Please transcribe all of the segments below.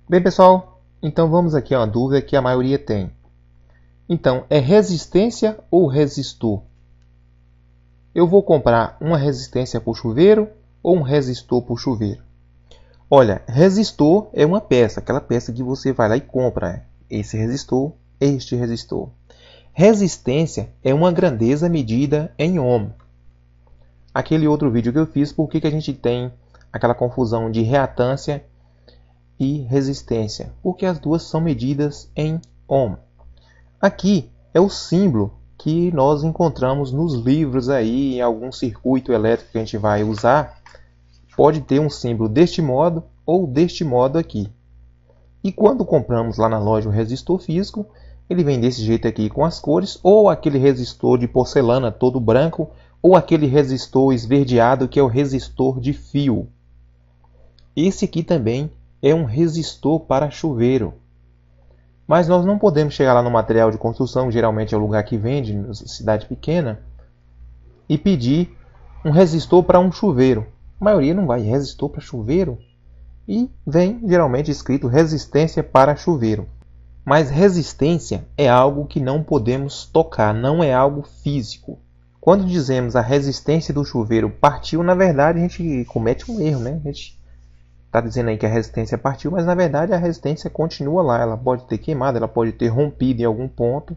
Bem, pessoal, então vamos aqui a uma dúvida que a maioria tem. Então, é resistência ou resistor? Eu vou comprar uma resistência para o chuveiro ou um resistor para o chuveiro? Olha, resistor é uma peça, aquela peça que você vai lá e compra. Esse resistor, este resistor. Resistência é uma grandeza medida em ohm. Aquele outro vídeo que eu fiz, por que a gente tem aquela confusão de reatância e resistência? Porque as duas são medidas em ohm. Aqui é o símbolo que nós encontramos nos livros aí, em algum circuito elétrico que a gente vai usar. Pode ter um símbolo deste modo ou deste modo aqui. E quando compramos lá na loja o resistor físico, ele vem desse jeito aqui com as cores, ou aquele resistor de porcelana todo branco, ou aquele resistor esverdeado que é o resistor de fio. Esse aqui também é um resistor para chuveiro. Mas nós não podemos chegar lá no material de construção, geralmente é o lugar que vende, na cidade pequena, e pedir um resistor para um chuveiro. A maioria não vai resistor para chuveiro e vem geralmente escrito resistência para chuveiro. Mas resistência é algo que não podemos tocar, não é algo físico. Quando dizemos a resistência do chuveiro partiu, na verdade a gente comete um erro, né? A gente está dizendo aí que a resistência partiu, mas na verdade a resistência continua lá. Ela pode ter queimado, ela pode ter rompido em algum ponto,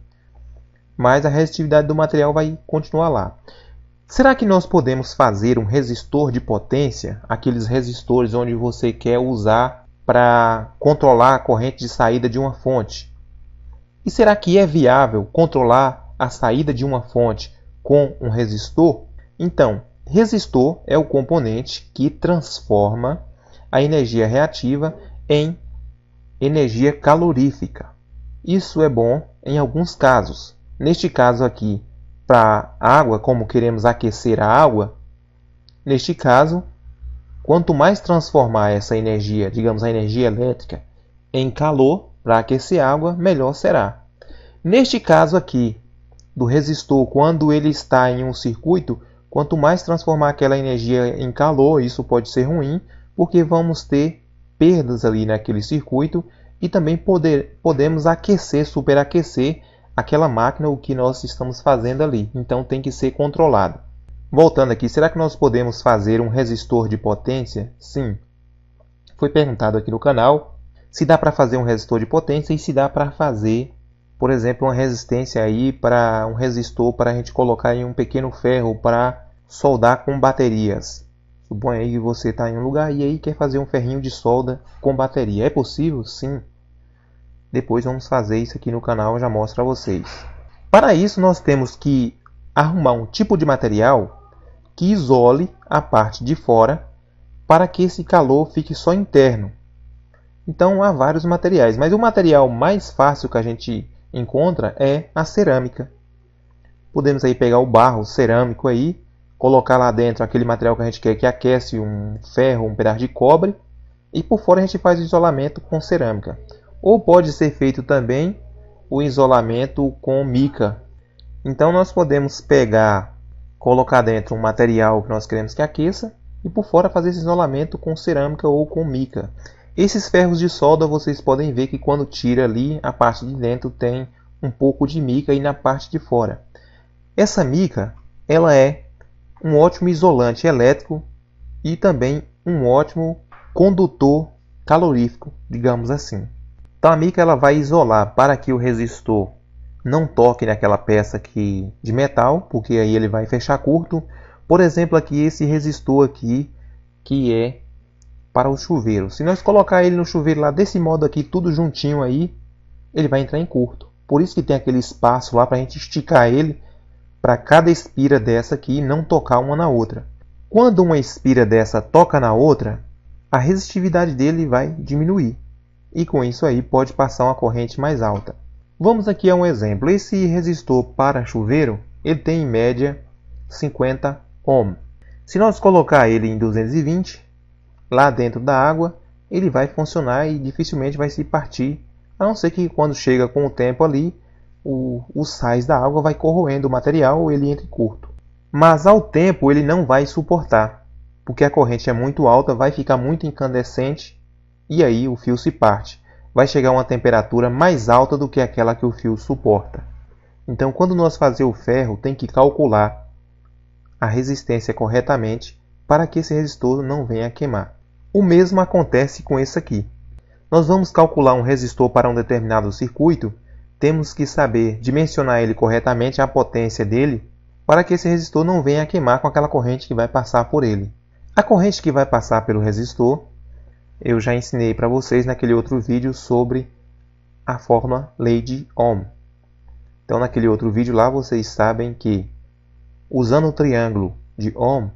mas a resistividade do material vai continuar lá. Será que nós podemos fazer um resistor de potência? Aqueles resistores onde você quer usar para controlar a corrente de saída de uma fonte. E será que é viável controlar a saída de uma fonte com um resistor? Então, resistor é o componente que transforma a energia reativa em energia calorífica. Isso é bom em alguns casos. Neste caso aqui, para água, como queremos aquecer a água, neste caso, quanto mais transformar essa energia, digamos a energia elétrica, em calor para aquecer a água, melhor será. Neste caso aqui, do resistor, quando ele está em um circuito, quanto mais transformar aquela energia em calor, isso pode ser ruim, porque vamos ter perdas ali naquele circuito e também podemos aquecer, superaquecer aquela máquina, o que nós estamos fazendo ali. Então tem que ser controlado. Voltando aqui, será que nós podemos fazer um resistor de potência? Sim. Foi perguntado aqui no canal se dá para fazer um resistor de potência e se dá para fazer, por exemplo, uma resistência aí para um resistor para a gente colocar em um pequeno ferro para soldar com baterias. Suponha aí que você está em um lugar e aí quer fazer um ferrinho de solda com bateria. É possível? Sim. Depois vamos fazer isso aqui no canal, eu já mostro para vocês. Para isso nós temos que arrumar um tipo de material que isole a parte de fora para que esse calor fique só interno. Então há vários materiais, mas o material mais fácil que a gente encontra é a cerâmica. Podemos aí pegar o barro cerâmico aí, colocar lá dentro aquele material que a gente quer que aquece um ferro, um pedaço de cobre, e por fora a gente faz o isolamento com cerâmica. Ou pode ser feito também o isolamento com mica. Então nós podemos pegar, colocar dentro um material que nós queremos que aqueça e por fora fazer esse isolamento com cerâmica ou com mica. Esses ferros de solda vocês podem ver que quando tira ali, a parte de dentro tem um pouco de mica e na parte de fora. Essa mica, ela é um ótimo isolante elétrico e também um ótimo condutor calorífico, digamos assim. Então a mica ela vai isolar para que o resistor não toque naquela peça aqui de metal, porque aí ele vai fechar curto. Por exemplo, aqui esse resistor aqui, que é para o chuveiro. Se nós colocar ele no chuveiro lá desse modo aqui, tudo juntinho aí, ele vai entrar em curto. Por isso que tem aquele espaço lá para a gente esticar ele, para cada espira dessa aqui não tocar uma na outra. Quando uma espira dessa toca na outra, a resistividade dele vai diminuir. E com isso aí pode passar uma corrente mais alta. Vamos aqui a um exemplo. Esse resistor para chuveiro, ele tem em média 50 ohm. Se nós colocar ele em 220, lá dentro da água, ele vai funcionar e dificilmente vai se partir. A não ser que quando chega com o tempo ali, os sais da água vai corroendo o material ou ele entra em curto. Mas ao tempo ele não vai suportar, porque a corrente é muito alta, vai ficar muito incandescente e aí o fio se parte. Vai chegar a uma temperatura mais alta do que aquela que o fio suporta. Então, quando nós fazemos o ferro, tem que calcular a resistência corretamente para que esse resistor não venha a queimar. O mesmo acontece com esse aqui. Nós vamos calcular um resistor para um determinado circuito, temos que saber dimensionar ele corretamente, a potência dele, para que esse resistor não venha a queimar com aquela corrente que vai passar por ele. A corrente que vai passar pelo resistor, eu já ensinei para vocês naquele outro vídeo sobre a fórmula lei de Ohm. Então, naquele outro vídeo lá, vocês sabem que, usando o triângulo de Ohm,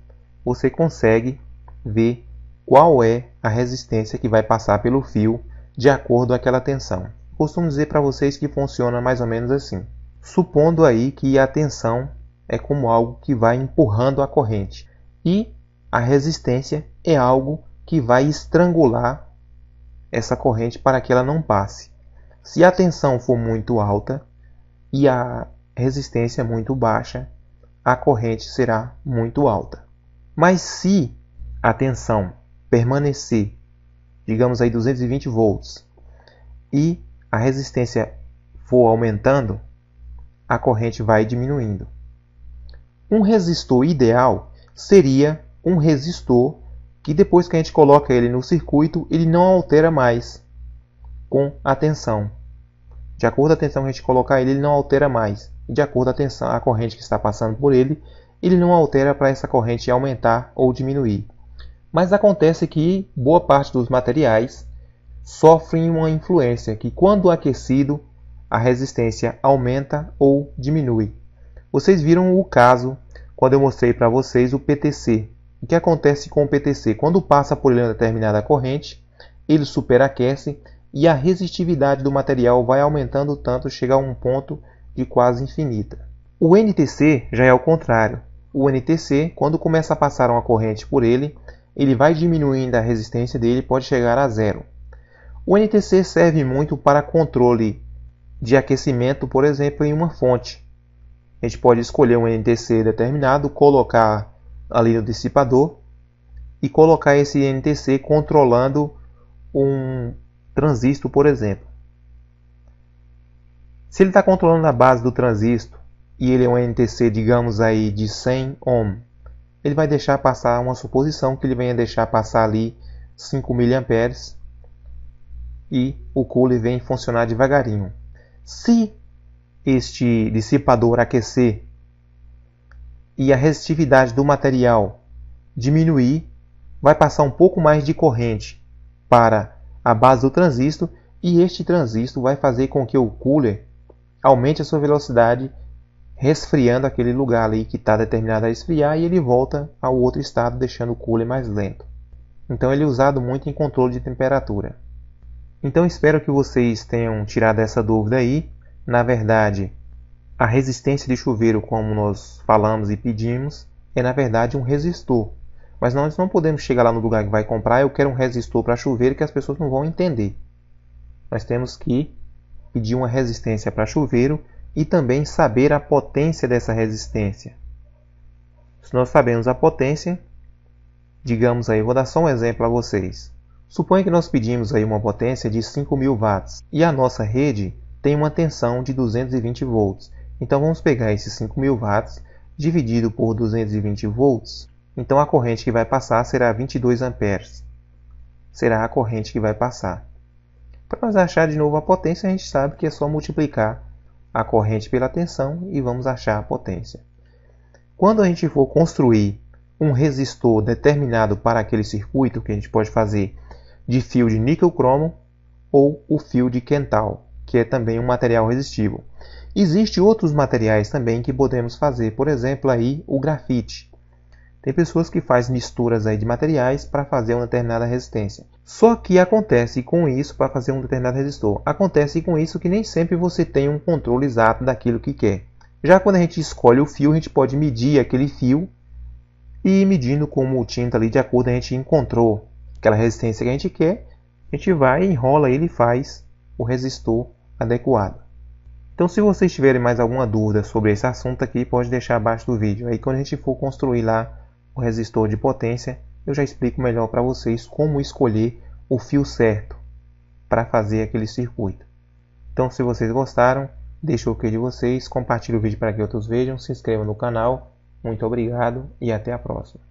você consegue ver qual é a resistência que vai passar pelo fio de acordo com aquela tensão. Costumo dizer para vocês que funciona mais ou menos assim. Supondo aí que a tensão é como algo que vai empurrando a corrente e a resistência é algo que vai estrangular essa corrente para que ela não passe. Se a tensão for muito alta e a resistência muito baixa, a corrente será muito alta. Mas se a tensão permanecer, digamos aí 220 volts, e a resistência for aumentando, a corrente vai diminuindo. Um resistor ideal seria um resistor que depois que a gente coloca ele no circuito, ele não altera mais com a tensão. De acordo com a tensão que a gente colocar ele não altera mais. E de acordo com a tensão, a corrente que está passando por ele não altera para essa corrente aumentar ou diminuir. Mas acontece que boa parte dos materiais sofrem uma influência, que quando aquecido, a resistência aumenta ou diminui. Vocês viram o caso quando eu mostrei para vocês o PTC. O que acontece com o PTC? Quando passa por ele uma determinada corrente, ele superaquece e a resistividade do material vai aumentando tanto, chega a um ponto de quase infinita. O NTC já é o contrário. O NTC, quando começa a passar uma corrente por ele, ele vai diminuindo a resistência dele, pode chegar a zero. O NTC serve muito para controle de aquecimento, por exemplo, em uma fonte. A gente pode escolher um NTC determinado, colocar ali no dissipador e colocar esse NTC controlando um transistor, por exemplo. Se ele está controlando a base do transistor e ele é um NTC, digamos aí, de 100 ohm, ele vai deixar passar uma suposição que ele venha deixar passar ali 5 mA e o cooler vem funcionar devagarinho. Se este dissipador aquecer e a resistividade do material diminuir, vai passar um pouco mais de corrente para a base do transistor e este transistor vai fazer com que o cooler aumente a sua velocidade, resfriando aquele lugar ali que está determinado a esfriar e ele volta ao outro estado, deixando o cooler mais lento. Então ele é usado muito em controle de temperatura. Então espero que vocês tenham tirado essa dúvida aí. Na verdade, a resistência de chuveiro, como nós falamos e pedimos, é na verdade um resistor. Mas nós não podemos chegar lá no lugar que vai comprar, eu quero um resistor para chuveiro, que as pessoas não vão entender. Nós temos que pedir uma resistência para chuveiro e também saber a potência dessa resistência. Se nós sabemos a potência, digamos aí, vou dar só um exemplo a vocês. Suponha que nós pedimos aí uma potência de 5.000 watts e a nossa rede tem uma tensão de 220 volts. Então vamos pegar esses 5.000 watts dividido por 220 volts. Então a corrente que vai passar será 22 amperes. Será a corrente que vai passar. Para nós achar de novo a potência, a gente sabe que é só multiplicar a corrente pela tensão e vamos achar a potência. Quando a gente for construir um resistor determinado para aquele circuito, que a gente pode fazer de fio de níquel-cromo ou o fio de Kental, que é também um material resistível. Existem outros materiais também que podemos fazer, por exemplo, aí o grafite. Tem pessoas que fazem misturas aí de materiais para fazer uma determinada resistência. Só que acontece com isso, para fazer um determinado resistor, acontece com isso que nem sempre você tem um controle exato daquilo que quer. Já quando a gente escolhe o fio, a gente pode medir aquele fio e ir medindo com o multímetro ali, de acordo com a gente encontrou aquela resistência que a gente quer, a gente vai, enrola ele e faz o resistor adequado. Então, se vocês tiverem mais alguma dúvida sobre esse assunto aqui, pode deixar abaixo do vídeo. Aí quando a gente for construir lá o resistor de potência, eu já explico melhor para vocês como escolher o fio certo para fazer aquele circuito. Então, se vocês gostaram, deixa o ok de vocês, compartilhe o vídeo para que outros vejam, se inscreva no canal. Muito obrigado e até a próxima.